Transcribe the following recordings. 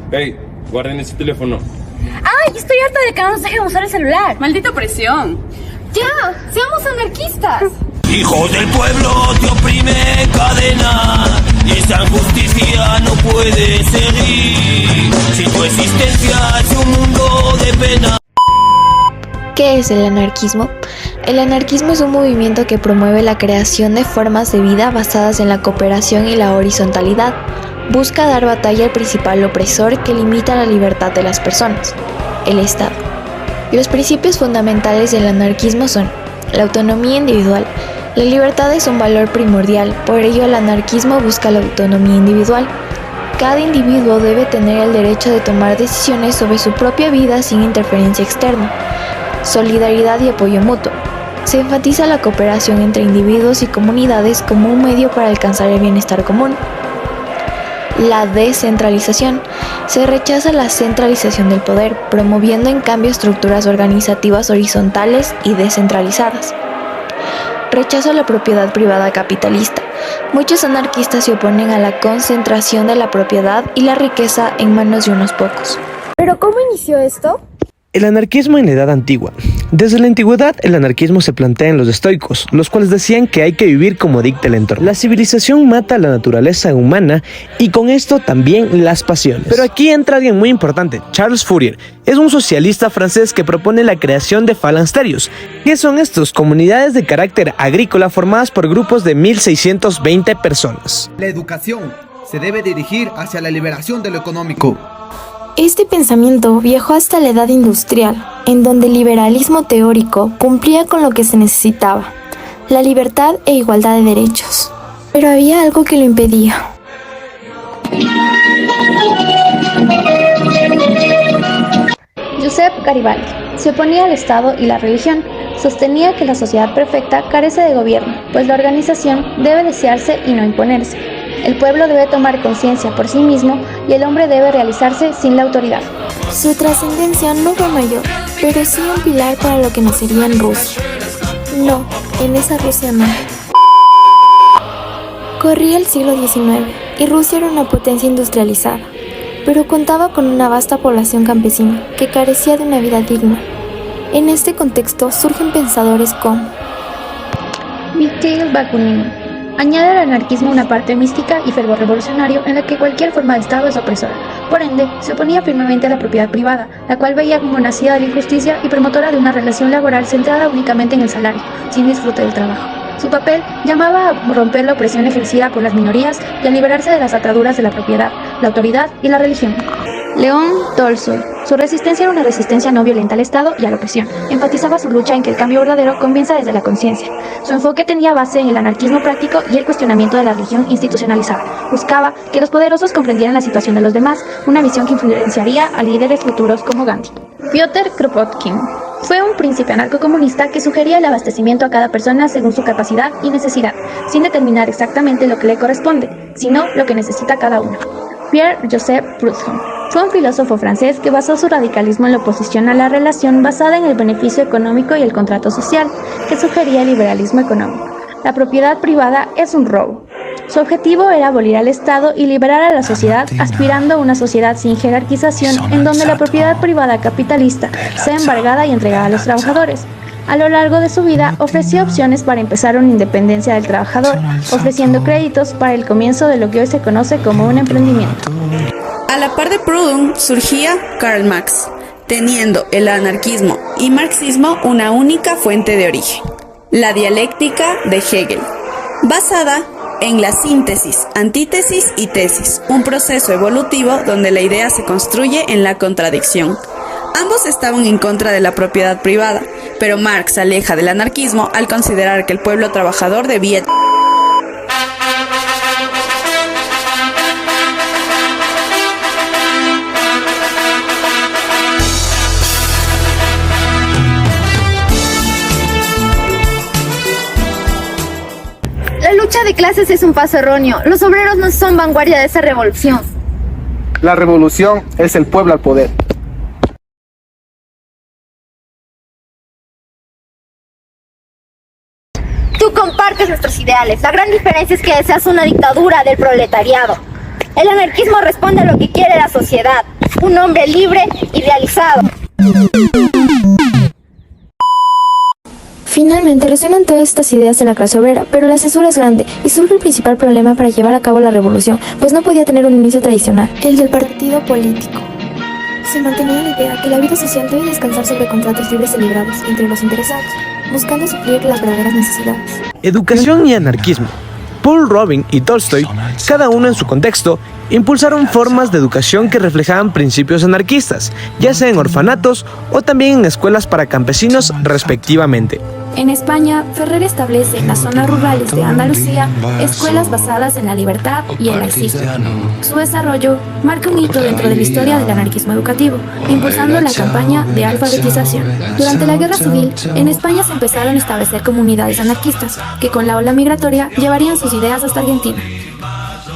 Hey, guarden ese teléfono. ¡Ay! Estoy harta de que no nos dejen usar el celular. ¡Maldita presión! ¡Ya! ¡Seamos anarquistas! Hijos del pueblo te oprime cadena y esa injusticia no puede seguir. Si tu existencia es un mundo de pena. ¿Qué es el anarquismo? El anarquismo es un movimiento que promueve la creación de formas de vida basadas en la cooperación y la horizontalidad. Busca dar batalla al principal opresor que limita la libertad de las personas, el Estado. Los principios fundamentales del anarquismo son la autonomía individual. La libertad es un valor primordial, por ello el anarquismo busca la autonomía individual. Cada individuo debe tener el derecho de tomar decisiones sobre su propia vida sin interferencia externa. Solidaridad y apoyo mutuo. Se enfatiza la cooperación entre individuos y comunidades como un medio para alcanzar el bienestar común. La descentralización. Se rechaza la centralización del poder, promoviendo en cambio estructuras organizativas horizontales y descentralizadas. Rechazo a la propiedad privada capitalista. Muchos anarquistas se oponen a la concentración de la propiedad y la riqueza en manos de unos pocos. ¿Pero cómo inició esto? El anarquismo en la Edad Antigua. Desde la antigüedad, el anarquismo se plantea en los estoicos, los cuales decían que hay que vivir como dicta el entorno. La civilización mata a la naturaleza humana y con esto también las pasiones. Pero aquí entra alguien muy importante, Charles Fourier. Es un socialista francés que propone la creación de falansterios. ¿Qué son estos? Comunidades de carácter agrícola formadas por grupos de 1620 personas. La educación se debe dirigir hacia la liberación de lo económico. Este pensamiento viajó hasta la edad industrial, en donde el liberalismo teórico cumplía con lo que se necesitaba, la libertad e igualdad de derechos. Pero había algo que lo impedía. Josep Garibaldi se oponía al Estado y la religión. Sostenía que la sociedad perfecta carece de gobierno, pues la organización debe desearse y no imponerse. El pueblo debe tomar conciencia por sí mismo y el hombre debe realizarse sin la autoridad. Su trascendencia no fue mayor, pero sí un pilar para lo que nacería en Rusia. No, en esa Rusia no. Corría el siglo XIX y Rusia era una potencia industrializada, pero contaba con una vasta población campesina que carecía de una vida digna. En este contexto surgen pensadores como Mikhail Bakunin. Añade al anarquismo una parte mística y fervor revolucionario en la que cualquier forma de Estado es opresora. Por ende, se oponía firmemente a la propiedad privada, la cual veía como nacida de la injusticia y promotora de una relación laboral centrada únicamente en el salario, sin disfrute del trabajo. Su papel llamaba a romper la opresión ejercida por las minorías y a liberarse de las ataduras de la propiedad, la autoridad y la religión. León Tolstoy. Su resistencia era una resistencia no violenta al Estado y a la opresión. Enfatizaba su lucha en que el cambio verdadero comienza desde la conciencia. Su enfoque tenía base en el anarquismo práctico y el cuestionamiento de la religión institucionalizada. Buscaba que los poderosos comprendieran la situación de los demás, una visión que influenciaría a líderes futuros como Gandhi. Piotr Kropotkin. Fue un príncipe anarcocomunista que sugería el abastecimiento a cada persona según su capacidad y necesidad, sin determinar exactamente lo que le corresponde, sino lo que necesita cada uno. Pierre-Joseph Proudhon. Fue un filósofo francés que basó su radicalismo en la oposición a la relación basada en el beneficio económico y el contrato social, que sugería el liberalismo económico. La propiedad privada es un robo. Su objetivo era abolir al Estado y liberar a la sociedad, aspirando a una sociedad sin jerarquización en donde la propiedad privada capitalista sea embargada y entregada a los trabajadores. A lo largo de su vida ofreció opciones para empezar una independencia del trabajador, ofreciendo créditos para el comienzo de lo que hoy se conoce como un emprendimiento. A la par de Proudhon surgía Karl Marx, teniendo el anarquismo y marxismo una única fuente de origen, la dialéctica de Hegel, basada en la síntesis, antítesis y tesis, un proceso evolutivo donde la idea se construye en la contradicción. Ambos estaban en contra de la propiedad privada, pero Marx se aleja del anarquismo al considerar que el pueblo trabajador debía La lucha de clases es un paso erróneo. Los obreros no son vanguardia de esa revolución. La revolución es el pueblo al poder. Tú compartes nuestros ideales. La gran diferencia es que deseas una dictadura del proletariado. El anarquismo responde a lo que quiere la sociedad, un hombre libre y realizado. Finalmente resuenan todas estas ideas en la clase obrera, pero la censura es grande y surge el principal problema para llevar a cabo la revolución, pues no podía tener un inicio tradicional, el del partido político. Se mantenía la idea que la vida social debe descansar sobre contratos libres celebrados entre los interesados, buscando suplir las verdaderas necesidades. Educación y anarquismo. Paul Robin y Tolstoy, cada uno en su contexto, impulsaron formas de educación que reflejaban principios anarquistas, ya sea en orfanatos o también en escuelas para campesinos respectivamente. En España, Ferrer establece en las zonas rurales de Andalucía escuelas basadas en la libertad y el laicismo. Su desarrollo marca un hito dentro de la historia del anarquismo educativo, impulsando la campaña de alfabetización. Durante la Guerra Civil, en España se empezaron a establecer comunidades anarquistas, que con la ola migratoria llevarían sus ideas hasta Argentina.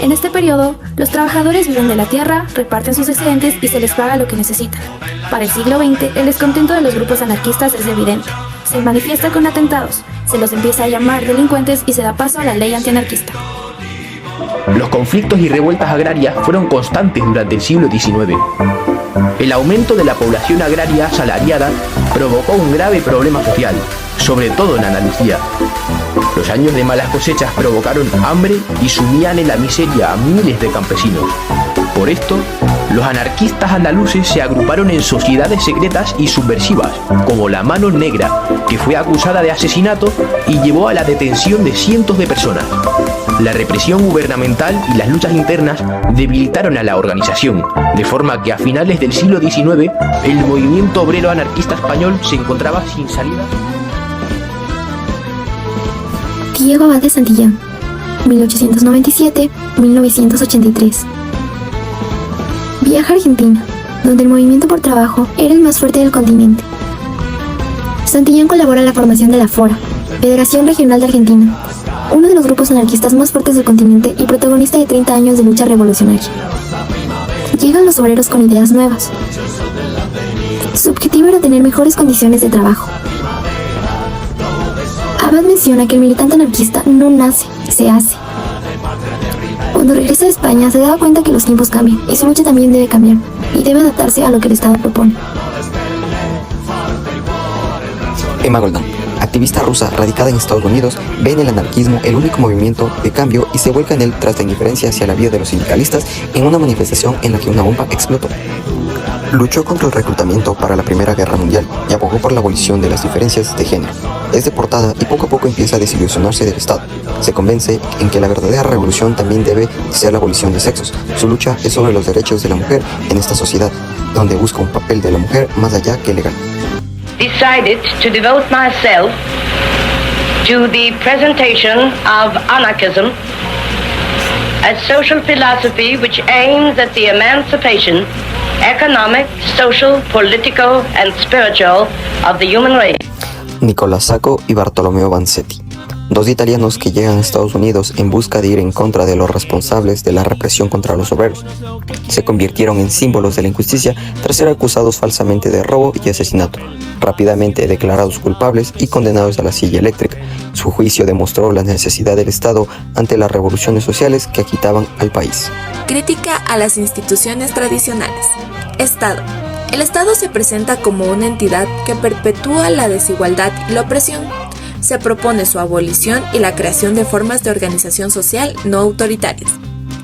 En este periodo, los trabajadores viven de la tierra, reparten sus excedentes y se les paga lo que necesitan. Para el siglo XX, el descontento de los grupos anarquistas es evidente. Se manifiesta con atentados, se los empieza a llamar delincuentes y se da paso a la ley antianarquista. Los conflictos y revueltas agrarias fueron constantes durante el siglo XIX. El aumento de la población agraria asalariada provocó un grave problema social, sobre todo en Andalucía. Los años de malas cosechas provocaron hambre y sumían en la miseria a miles de campesinos. Por esto, los anarquistas andaluces se agruparon en sociedades secretas y subversivas, como la Mano Negra, que fue acusada de asesinato y llevó a la detención de cientos de personas. La represión gubernamental y las luchas internas debilitaron a la organización, de forma que a finales del siglo XIX el movimiento obrero anarquista español se encontraba sin salida. Diego Abad de Santillán, 1897-1983. Viaja a Argentina, donde el movimiento por trabajo era el más fuerte del continente. Santillán colabora en la formación de la FORA, Federación Regional de Argentina, uno de los grupos anarquistas más fuertes del continente y protagonista de 30 años de lucha revolucionaria. Llegan los obreros con ideas nuevas. Su objetivo era tener mejores condiciones de trabajo. Abad menciona que el militante anarquista no nace, se hace. Cuando regresa a España se daba cuenta que los tiempos cambian y su lucha también debe cambiar y debe adaptarse a lo que el Estado propone. Emma Goldman, activista rusa radicada en Estados Unidos, ve en el anarquismo el único movimiento de cambio y se vuelca en él tras la indiferencia hacia la vida de los sindicalistas en una manifestación en la que una bomba explotó. Luchó contra el reclutamiento para la Primera Guerra Mundial y abogó por la abolición de las diferencias de género. Es deportada y poco a poco empieza a desilusionarse del Estado. Se convence en que la verdadera revolución también debe ser la abolición de sexos. Su lucha es sobre los derechos de la mujer en esta sociedad, donde busca un papel de la mujer más allá que legal. Decided to devote myself to the presentation of anarchism, a social philosophy which aims at the emancipation, economic, social, political, and spiritual of the human race. Nicolás Sacco y Bartolomeo Vanzetti, dos italianos que llegan a Estados Unidos en busca de ir en contra de los responsables de la represión contra los obreros. Se convirtieron en símbolos de la injusticia tras ser acusados falsamente de robo y asesinato, rápidamente declarados culpables y condenados a la silla eléctrica. Su juicio demostró la necesidad del Estado ante las revoluciones sociales que agitaban al país. Crítica a las instituciones tradicionales. Estado. El Estado se presenta como una entidad que perpetúa la desigualdad y la opresión. Se propone su abolición y la creación de formas de organización social no autoritarias.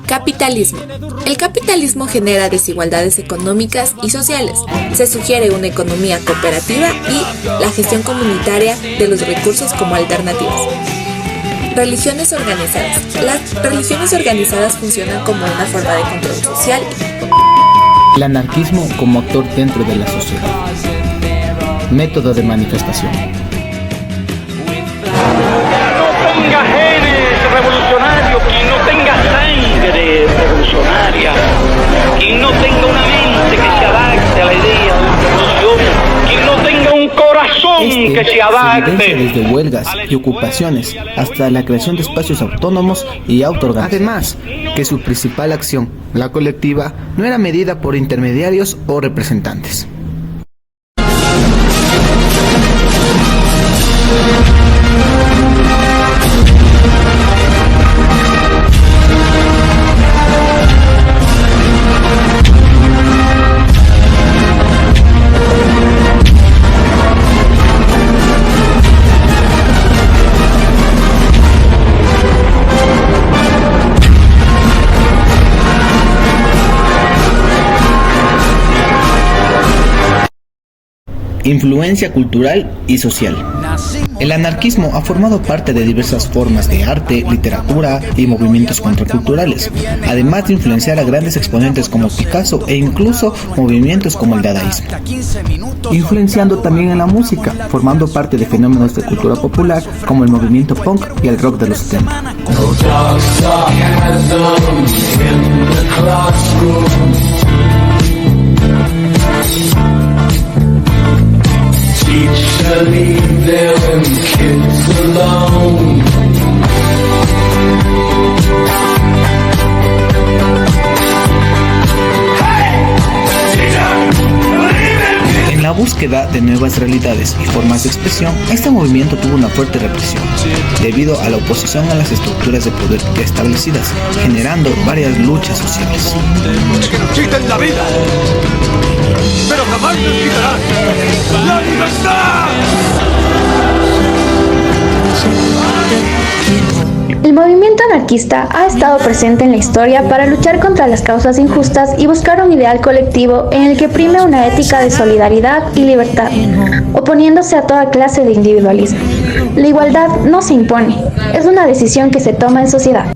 Capitalismo. El capitalismo genera desigualdades económicas y sociales. Se sugiere una economía cooperativa y la gestión comunitaria de los recursos como alternativas. Religiones organizadas. Las religiones organizadas funcionan como una forma de control social. El anarquismo como actor dentro de la sociedad. Método de manifestación. Tenga genes revolucionarios, quien no tenga sangre revolucionaria, quien no tenga una mente que se adapte a la idea de la revolución, quien no tenga un corazón que se adapte. Se evidencia desde huelgas y ocupaciones hasta la creación de espacios autónomos y autoorganizados. Además, que su principal acción, la colectiva, no era medida por intermediarios o representantes. influencia cultural y social. El anarquismo ha formado parte de diversas formas de arte, literatura y movimientos contraculturales, además de influenciar a grandes exponentes como Picasso e incluso movimientos como el dadaísmo. Influenciando también en la música, formando parte de fenómenos de cultura popular como el movimiento punk y el rock de los 70. En la búsqueda de nuevas realidades y formas de expresión, este movimiento tuvo una fuerte represión, debido a la oposición a las estructuras de poder establecidas, generando varias luchas sociales. Que nos quiten la vida, pero jamás nos quitarán la libertad. El movimiento anarquista ha estado presente en la historia para luchar contra las causas injustas y buscar un ideal colectivo en el que prime una ética de solidaridad y libertad, oponiéndose a toda clase de individualismo. La igualdad no se impone, es una decisión que se toma en sociedad.